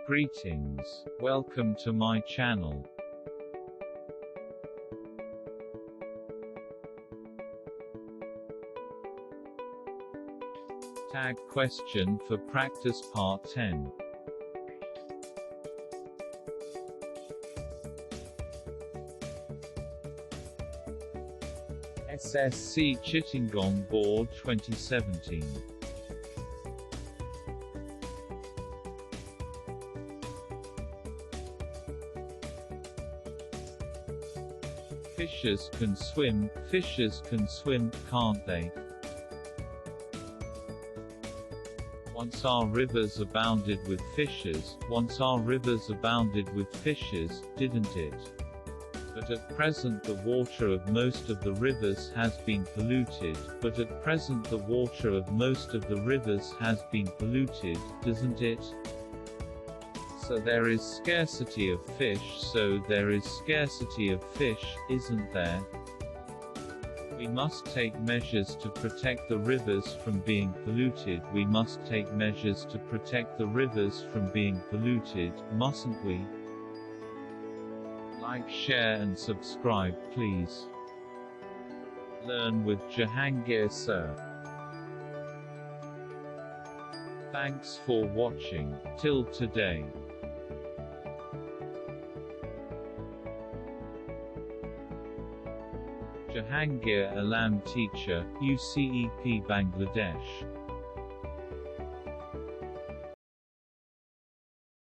Greetings. Welcome to my channel. Tag question for practice part 10. S.S.C Chittagong Board 2017. Fishes can swim, can't they? Once our rivers abounded with fishes, didn't it? But at present the water of most of the rivers has been polluted, doesn't it? So there is scarcity of fish, isn't there? We must take measures to protect the rivers from being polluted, mustn't we? Like, share and subscribe please. Learn with Jahangir sir. Thanks for watching. Till today. Jahangir Alam, teacher, UCEP Bangladesh.